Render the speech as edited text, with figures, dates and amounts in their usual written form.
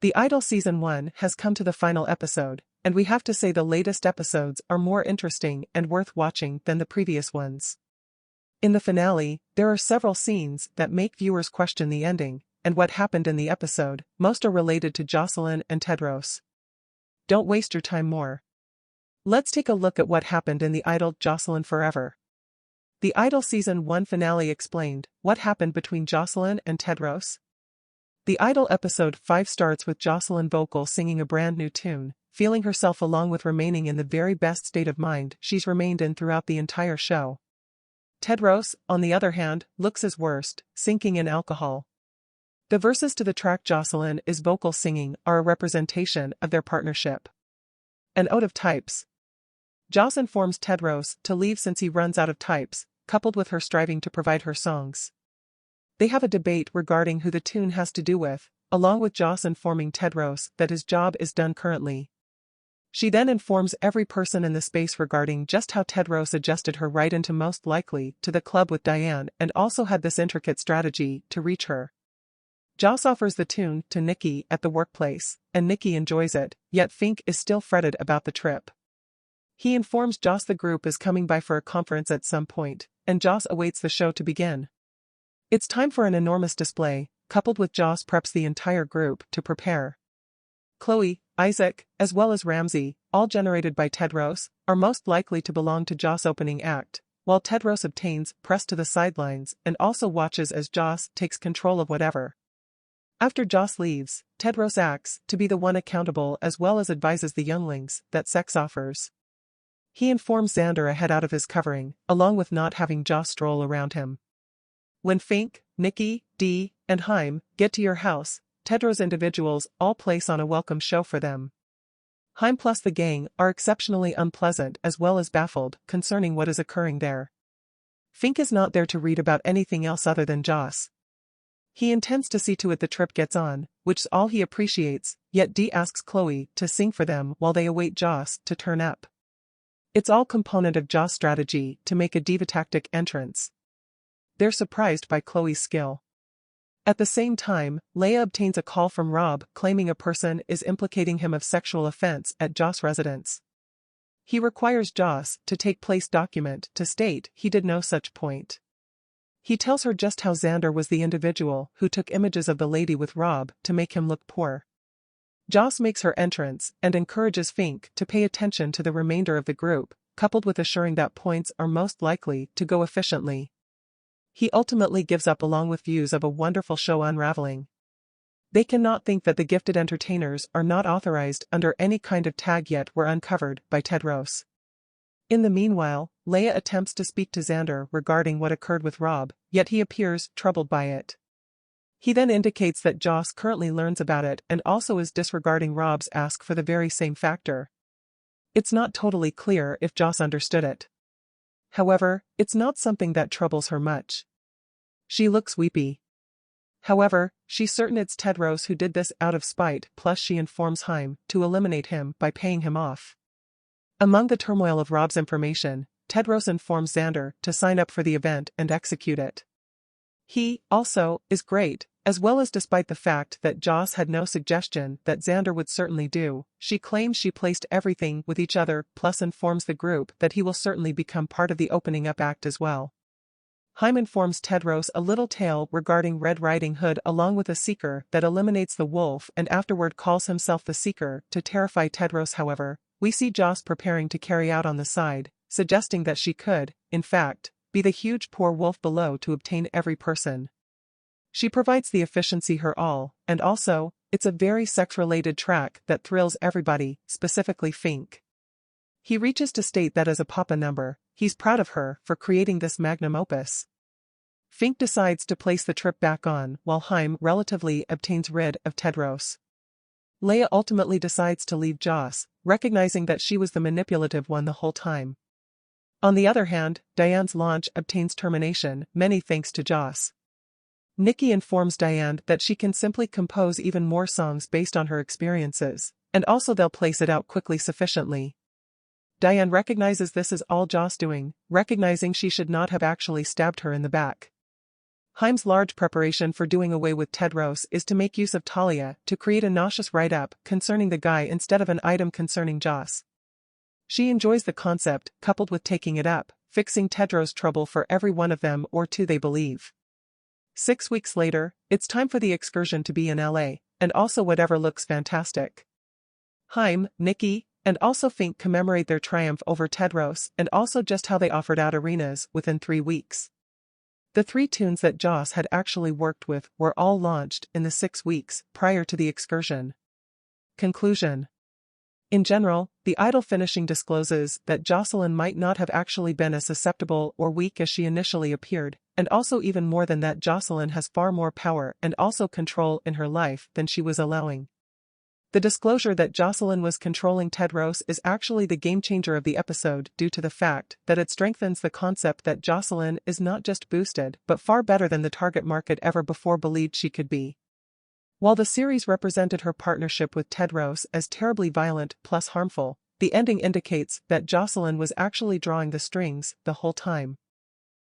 The Idol Season 1 has come to the final episode, and we have to say the latest episodes are more interesting and worth watching than the previous ones. In the finale, there are several scenes that make viewers question the ending and what happened in the episode. Most are related to Jocelyn and Tedros. Don't waste your time more. Let's take a look at what happened in the Idol Jocelyn Forever. The Idol Season 1 finale explained what happened between Jocelyn and Tedros. The Idol episode 5 starts with Jocelyn vocal singing a brand new tune, feeling herself along with remaining in the very best state of mind she's remained in throughout the entire show. Tedros, on the other hand, looks his worst, sinking in alcohol. The verses to the track Jocelyn is vocal singing are a representation of their partnership. And out of types. Joss informs Tedros to leave since he runs out of types, coupled with her striving to provide her songs. They have a debate regarding who the tune has to do with, along with Joss informing Tedros that his job is done currently. She then informs every person in the space regarding just how Tedros adjusted her right into most likely to the club with Diane and also had this intricate strategy to reach her. Joss offers the tune to Nikki at the workplace, and Nikki enjoys it, yet Fink is still fretted about the trip. He informs Joss the group is coming by for a conference at some point, and Joss awaits the show to begin. It's time for an enormous display, coupled with Joss preps the entire group to prepare. Chloe, Isaac, as well as Ramsey, all generated by Tedros, are most likely to belong to Joss' opening act, while Tedros obtains pressed to the sidelines and also watches as Joss takes control of whatever. After Joss leaves, Tedros acts to be the one accountable as well as advises the younglings that sex offers. He informs Xander ahead out of his covering, along with not having Joss stroll around him. When Fink, Nikki, Dee, and Haim get to your house, Tedros individuals all place on a welcome show for them. Haim plus the gang are exceptionally unpleasant as well as baffled concerning what is occurring there. Fink is not there to read about anything else other than Joss. He intends to see to it the trip gets on, which is all he appreciates, yet Dee asks Chloe to sing for them while they await Joss to turn up. It's all component of Joss' strategy to make a diva tactic entrance. They're surprised by Chloe's skill. At the same time, Leia obtains a call from Rob claiming a person is implicating him of sexual offense at Joss' residence. He requires Joss to take place document to state he did no such point. He tells her just how Xander was the individual who took images of the lady with Rob to make him look poor. Joss makes her entrance and encourages Fink to pay attention to the remainder of the group, coupled with assuring that points are most likely to go efficiently. He ultimately gives up along with views of a wonderful show unraveling. They cannot think that the gifted entertainers are not authorized under any kind of tag yet were uncovered by Tedros. In the meanwhile, Leia attempts to speak to Xander regarding what occurred with Rob, yet he appears troubled by it. He then indicates that Joss currently learns about it and also is disregarding Rob's ask for the very same factor. It's not totally clear if Joss understood it. However, it's not something that troubles her much. She looks weepy. However, she's certain it's Tedros who did this out of spite, plus she informs Haim to eliminate him by paying him off. Among the turmoil of Rob's information, Tedros informs Xander to sign up for the event and execute it. He, also, is great, as well as despite the fact that Joss had no suggestion that Xander would certainly do, she claims she placed everything with each other plus informs the group that he will certainly become part of the opening up act as well. Haim informs Tedros a little tale regarding Red Riding Hood along with a seeker that eliminates the wolf and afterward calls himself the Seeker to terrify Tedros. However, we see Joss preparing to carry out on the side, suggesting that she could, in fact, be the huge poor wolf below to obtain every person. She provides the efficiency her all, and also, it's a very sex-related track that thrills everybody, specifically Fink. He reaches to state that as a papa number, he's proud of her for creating this magnum opus. Fink decides to place the trip back on while Haim relatively obtains rid of Tedros. Leia ultimately decides to leave Joss, recognizing that she was the manipulative one the whole time. On the other hand, Diane's launch obtains termination, many thanks to Joss. Nikki informs Diane that she can simply compose even more songs based on her experiences, and also they'll place it out quickly sufficiently. Diane recognizes this is all Joss doing, recognizing she should not have actually stabbed her in the back. Haim's large preparation for doing away with Tedros is to make use of Talia to create a nauseous write-up concerning the guy instead of an item concerning Joss. She enjoys the concept, coupled with taking it up, fixing Tedros' trouble for every one of them or two they believe. 6 weeks later, it's time for the excursion to be in LA, and also whatever looks fantastic. Haim, Nikki, and also Fink commemorate their triumph over Tedros and also just how they offered out arenas within 3 weeks. The 3 tunes that Joss had actually worked with were all launched in the 6 weeks prior to the excursion. Conclusion. In general, the idol finishing discloses that Jocelyn might not have actually been as susceptible or weak as she initially appeared, and also even more than that Jocelyn has far more power and also control in her life than she was allowing. The disclosure that Jocelyn was controlling Tedros is actually the game-changer of the episode due to the fact that it strengthens the concept that Jocelyn is not just boosted but far better than the target market ever before believed she could be. While the series represented her partnership with Tedros as terribly violent plus harmful, the ending indicates that Jocelyn was actually drawing the strings the whole time.